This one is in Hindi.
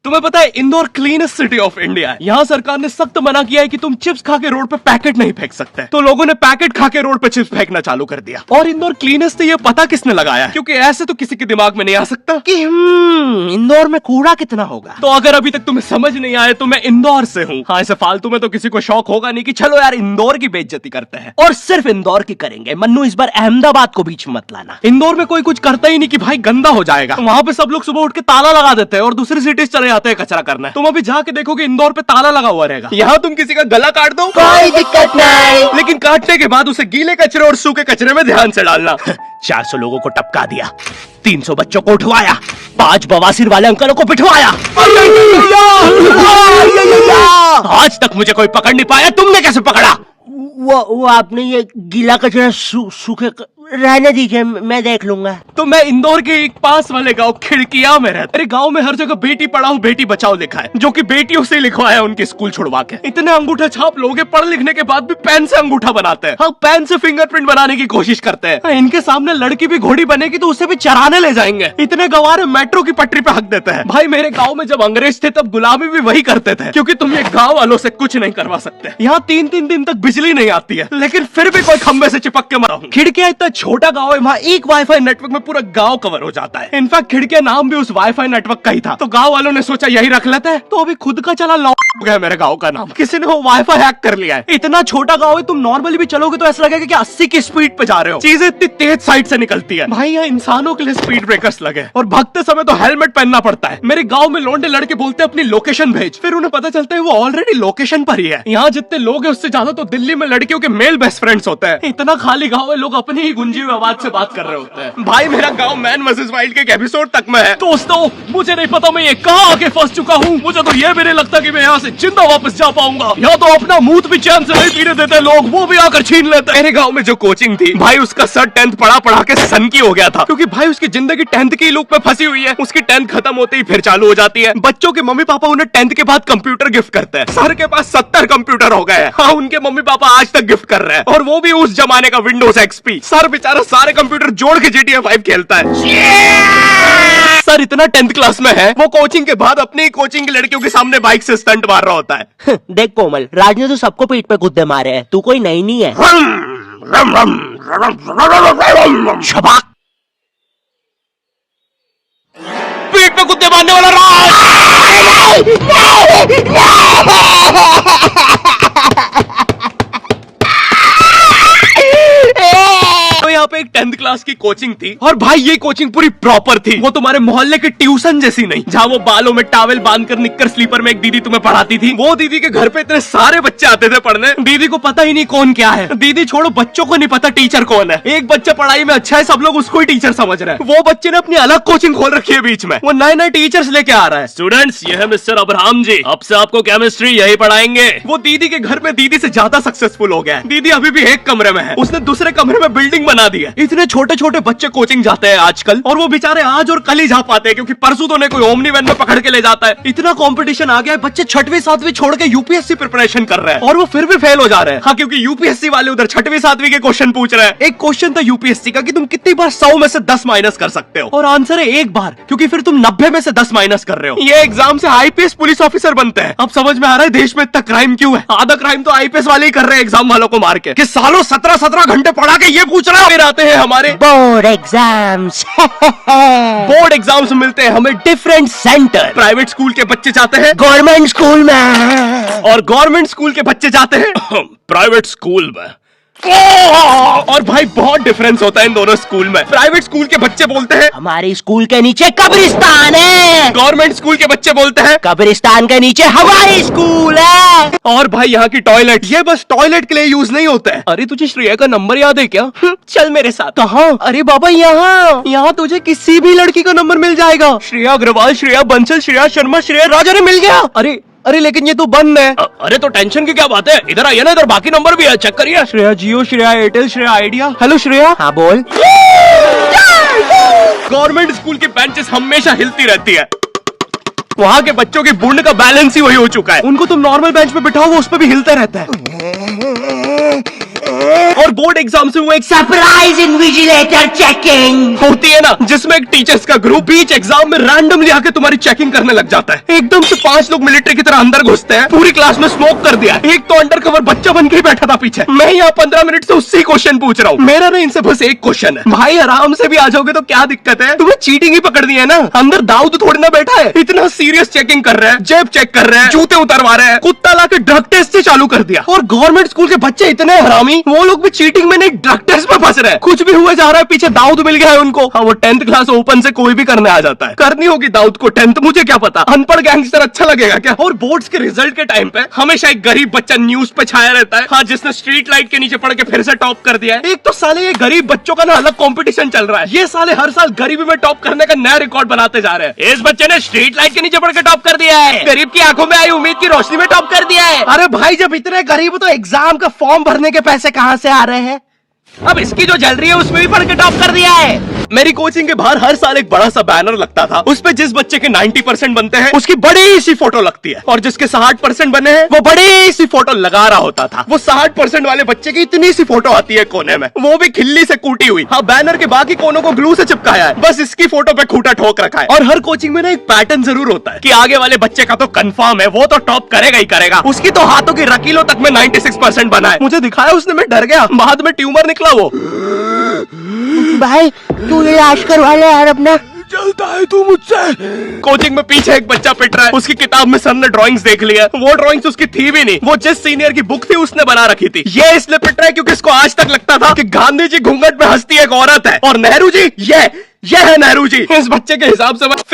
तुम्हें पता है Indore cleanest city of India है। यहाँ सरकार ने सख्त मना किया है कि तुम चिप्स खा के रोड पे पैकेट नहीं फेंक सकते। तो लोगों ने पैकेट खा के रोड पे चिप्स फेंकना चालू कर दिया। और इंदौर क्लीनेस्ट ये पता किसने लगाया है? क्योंकि ऐसे तो किसी के दिमाग में नहीं आ सकता कि इंदौर में कूड़ा कितना होगा। तो अगर अभी तक तुम्हें समझ नहीं आया तो मैं इंदौर से हूँ। हाँ, ऐसे फालतू में तो किसी को शौक होगा नहीं कि चलो यार इंदौर की बेइज्जती करते हैं, और सिर्फ इंदौर की करेंगे। मन्नू, इस बार अहमदाबाद को बीच में मत लाना। इंदौर में कोई कुछ करता ही नहीं कि भाई गंदा हो जाएगा। वहाँ पे सब लोग सुबह उठ के ताला लगा देते हैं और दूसरी सिटीज चले जाते हैं कचरा करना। तुम अभी जाके देखोगे इंदौर पे ताला लगा हुआ रहेगा। यहाँ तुम किसी का गला काट दो कोई दिक्कत नहीं, लेकिन काटने के बाद उसे गीले कचरे और सूखे कचरे में ध्यान से डालना। 400 लोगों को टपका दिया, 300 बच्चों को उठवाया, 5 बवासीर वाले अंकलों को पिटवाया। आज तक मुझे कोई पकड़ नहीं पाया, तुमने कैसे पकड़ा? वो आपने ये गीला कचरा सूखे रहने दीजिए, मैं देख लूंगा। तो मैं इंदौर के एक पास वाले गांव खिड़किया में रहता। अरे गांव में हर जगह बेटी पढ़ाओ बेटी बचाओ लिखा है, जो कि बेटियों से लिखवाया उनके स्कूल छुड़वा के। इतने अंगूठा छाप लोग पढ़ लिखने के बाद भी पेन से अंगूठा बनाते हैं। हाँ, पेन से फिंगरप्रिंट बनाने की कोशिश करते हैं। हाँ, इनके सामने लड़की भी घोड़ी बनेगी तो उसे भी चराने ले जाएंगे। इतने गवार मेट्रो की पटरी पे हक देते हैं। भाई मेरे गाँव में जब अंग्रेज थे तब गुलामी भी वही करते थे, क्योंकि तुम ये गाँव वालों से कुछ नहीं करवा सकते। यहाँ 3-3 दिन तक बिजली नहीं आती है, लेकिन फिर भी कोई खंबे से चिपक के मरा हूँ। खिड़किया इतना छोटा गाँव है, एक वाईफाई नेटवर्क में पूरा गांव कवर हो जाता है। इनफैक्ट खिड़किया नाम भी उस वाईफाई नेटवर्क का ही था, तो गांव वालों ने सोचा यही रख लेते हैं। तो अभी खुद का चला लॉक गया मेरे गांव का नाम। किसी ने वो वाईफाई हैक कर लिया है। इतना छोटा गांव है, तुम नॉर्मली भी चलोगे तो ऐसा लगेगा कि 80 की स्पीड पे जा रहे हो। चीजें इतनी तेज साइड से निकलती है। भाई यहाँ इंसानों के लिए स्पीड ब्रेकर्स लगे, और भागते समय तो हेलमेट पहनना पड़ता है। मेरे गाँव में लौंडे लड़के बोलते हैं अपनी लोकेशन भेज, फिर उन्हें पता चलता है वो ऑलरेडी लोकेशन पर ही है। यहाँ जितने लोग हैं उससे ज्यादा तो दिल्ली में लड़कियों के मेल बेस्ट फ्रेंड्स होते हैं। इतना खाली गाँव है, लोग अपनी ही गुंजी हुई आवाज से बात कर रहे होते हैं। भाई मेरा गांव मैन वर्सेस वाइल्ड के एक एपिसोड तक में है। दोस्तों, मुझे नहीं पता मैं ये कहां आके फंस चुका हूँ। मुझे तो ये भी नहीं लगता कि मैं यहाँ से जिंदा वापस जा पाऊंगा। यहाँ तो अपना मूत भी चैन से नहीं पीने देते लोग, वो भी आकर छीन लेते हैं। मेरे गांव में जो कोचिंग थी भाई, उसका सर 10th पढ़ा के सन की हो गया था, क्योंकि भाई उसकी जिंदगी 10th की लूप में फंसी हुई है। उसकी 10th खत्म होते ही फिर चालू हो जाती है। बच्चों के मम्मी पापा उन्हें 10th के बाद कंप्यूटर गिफ्ट करते हैं। सर के पास 70 कंप्यूटर हो गए हैं। हाँ, उनके मम्मी पापा आज तक गिफ्ट कर रहे हैं, और वो भी उस जमाने का विंडोज XP। सर बेचारा सारे कंप्यूटर जोड़ के GTA 5 खेलता है। सर इतना 10th क्लास में है, वो कोचिंग के बाद अपनी कोचिंग की लड़कियों के सामने बाइक से स्टंट मार रहा होता है। देख कोमल, राज ने तो सबको पीठ पे गुद्दे मारे हैं, तू कोई नई नहीं है। शबाक, पीठ पे कुत्ते मारने वाला राज। तो यहाँ पे एक 10th क्लास की कोचिंग थी, और भाई ये कोचिंग पूरी प्रॉपर थी। वो तुम्हारे मोहल्ले के ट्यूशन जैसी नहीं, जहाँ वो बालों में टावल बांधकर निक्कर स्लीपर में एक दीदी तुम्हें पढ़ाती थी। वो दीदी के घर पे इतने सारे बच्चे आते थे पढ़ने, दीदी को पता ही नहीं कौन क्या है। दीदी छोड़ो, बच्चों को नहीं पता टीचर कौन है। एक बच्चा पढ़ाई में अच्छा है, सब लोग उसको ही टीचर समझ रहे हैं। वो बच्चे ने अपनी अलग कोचिंग खोल रखी है बीच में, वो नए टीचर्स लेके आ रहा है। स्टूडेंट्स, ये है मिस्टर अब्राहम जी, अब से आपको केमिस्ट्री यही पढ़ाएंगे। वो दीदी के घर में दीदी से ज्यादा सक्सेसफुल हो गया है। दीदी अभी भी एक कमरे में है, उसने दूसरे कमरे में बिल्डिंग बना दी है। इतने छोटे छोटे बच्चे कोचिंग जाते हैं आजकल, और वो बेचारे आज और कल ही जा पाते हैं, क्योंकि परसों तो उन्हें कोई ओमनी वैन में पकड़ के ले जाता है। इतना कंपटीशन आ गया है, बच्चे 6वीं 7वीं छोड़ के यूपीएससी प्रिपरेशन कर रहे हैं, और वो फिर भी फेल हो जा रहे हैं। हाँ, क्योंकि यूपीएससी वाले उधर 6वीं 7वीं के क्वेश्चन पूछ रहे हैं। एक क्वेश्चन था यूपीएससी का कि तुम कितनी बार 100 में से 10 माइनस कर सकते हो, और आंसर है 1 बार, क्योंकि फिर तुम 90 में से 10 माइनस कर रहे हो। ये एग्जाम से आईपीएस पुलिस ऑफिसर बनते हैं। अब समझ में आ रहा है देश में इतना क्राइम क्यों है। आधा क्राइम तो आईपीएस वाले ही कर रहे हैं एग्जाम वालों को मार के, कि सालों 17-17 घंटे पढ़ा के ये पूछ रहा है। फिर आते हैं हमारे बोर्ड एग्जाम्स। बोर्ड एग्जाम्स मिलते हैं हमें डिफरेंट सेंटर। प्राइवेट स्कूल के बच्चे जाते हैं गवर्नमेंट स्कूल में, और गवर्नमेंट स्कूल के बच्चे जाते हैं प्राइवेट स्कूल में। और भाई बहुत डिफरेंस होता है इन दोनों स्कूल में। प्राइवेट स्कूल के बच्चे बोलते हैं हमारे स्कूल के नीचे कब्रिस्तान है। गवर्नमेंट स्कूल के बच्चे बोलते हैं कब्रिस्तान के नीचे हमारी स्कूल है। और भाई यहाँ की टॉयलेट, ये बस टॉयलेट के लिए यूज नहीं होता है। अरे तुझे श्रेया का नंबर याद है क्या? चल मेरे साथ। कहाँ? अरे बाबा यहाँ तुझे किसी भी लड़की का नंबर मिल जाएगा। श्रेया अग्रवाल, श्रेया बंसल, श्रेया शर्मा, श्रेया राज। अरे मिल गया। अरे लेकिन ये तो बंद है। अरे तो टेंशन की क्या बात है, इधर आइए ना, इधर बाकी नंबर भी है, चेक करिए। श्रेया जियो, श्रेया एयरटेल, श्रेया आइडिया। हेलो श्रेया। हाँ बोल। गवर्नमेंट स्कूल की बेंचेस हमेशा हिलती रहती है। वहाँ के बच्चों की बूंद का बैलेंस ही वही हो चुका है। उनको तुम नॉर्मल बेंच पे बिठाओ, वो उस पर भी हिलता रहता है। और बोर्ड एग्जाम से वो एक सरप्राइज इन्विजिलेटर चेकिंग होती है ना, जिसमें एक टीचर्स का ग्रुप बीच एग्जाम में रैंडमली आके तुम्हारी चेकिंग करने लग जाता है। एकदम से 5 लोग मिलिट्री की तरह अंदर घुसते हैं, पूरी क्लास में स्मोक कर दिया। एक तो अंडर कवर बच्चा बन के ही बैठा था पीछे। मैं यहाँ 15 मिनट से उससे क्वेश्चन पूछ रहा हूँ। मेरा ना इनसे बस एक क्वेश्चन है, भाई आराम से भी आ जाओगे तो क्या दिक्कत है? तुम्हें चीटिंग ही पकड़नी है ना, अंदर दाऊद थोड़ी ना बैठा है। इतना सीरियस चेकिंग कर रहे हैं, जेब चेक कर रहे हैं, जूते उतरवा रहे हैं, कुत्ता ला के ड्रग टेस्ट से चालू कर दिया। और गवर्नमेंट स्कूल के बच्चे इतने हरामी, वो लोग भी चीटिंग में नहीं ड्रग टेस्ट में फंस रहे हैं। कुछ भी हुआ जा रहा है, पीछे दाऊद मिल गया है उनको। हाँ, वो 10th क्लास ओपन से कोई भी करने आ जाता है। करनी होगी दाऊद को 10th, मुझे क्या पता, अनपढ़ गैंगस्टर अच्छा लगेगा क्या? और बोर्ड्स के रिजल्ट के टाइम पे हमेशा एक गरीब बच्चा न्यूज पे छाया रहता है, हाँ, जिसने स्ट्रीट लाइट के नीचे पड़ के फिर से टॉप कर दिया है। एक तो साले ये गरीब बच्चों का ना अलग कंपटीशन चल रहा है। ये साले हर साल गरीबी में टॉप करने का नया रिकॉर्ड बनाते जा रहे हैं। इस बच्चे ने स्ट्रीट लाइट के नीचे पड़ के टॉप कर दिया है, गरीब की आंखों में आई उम्मीद की रोशनी में टॉप कर दिया है। अरे भाई, जब इतने गरीब हो तो एग्जाम का फॉर्म भरने के पैसे कहाँ से आ रहे हैं? अब इसकी जो जल रही है उसमें भी पढ़ के टॉप कर दिया है। मेरी कोचिंग के बाहर हर साल एक बड़ा सा बैनर लगता था, उस पे जिस बच्चे के 90% बनते हैं उसकी बड़ी सी फोटो लगती है, और जिसके 60% बने हैं वो बड़ी सी फोटो लगा रहा होता था। वो 60% वाले बच्चे की इतनी सी फोटो आती है कोने में, वो भी खिल्ली से कूटी हुई। हाँ, बैनर के बाकी कोनों को ग्लू से चिपकाया है, बस इसकी फोटो पे खूंटा ठोक रखा है। और हर कोचिंग में ना एक पैटर्न जरूर होता है कि आगे वाले बच्चे का तो कंफर्म है, वो तो टॉप करेगा ही करेगा। उसकी तो हाथों की रकीलों तक में 96% बना है। मुझे दिखाया उसने, मैं डर गया, बाद में ट्यूमर निकला वो। भाई तू इलाज करवा ले यार अपना। चलता है तू मुझसे। कोचिंग में पीछे एक बच्चा पिट रहा है, उसकी किताब में सर ने ड्राइंग्स देख लिया। वो ड्राइंग्स उसकी थी भी नहीं, वो जिस सीनियर की बुक थी उसने बना रखी थी। ये इसलिए पिट रहा है क्योंकि इसको आज तक लगता था कि गांधी जी घूंघट में हंसती एक औरत है और नेहरू जी ये है नेहरू जी। इस बच्चे के हिसाब से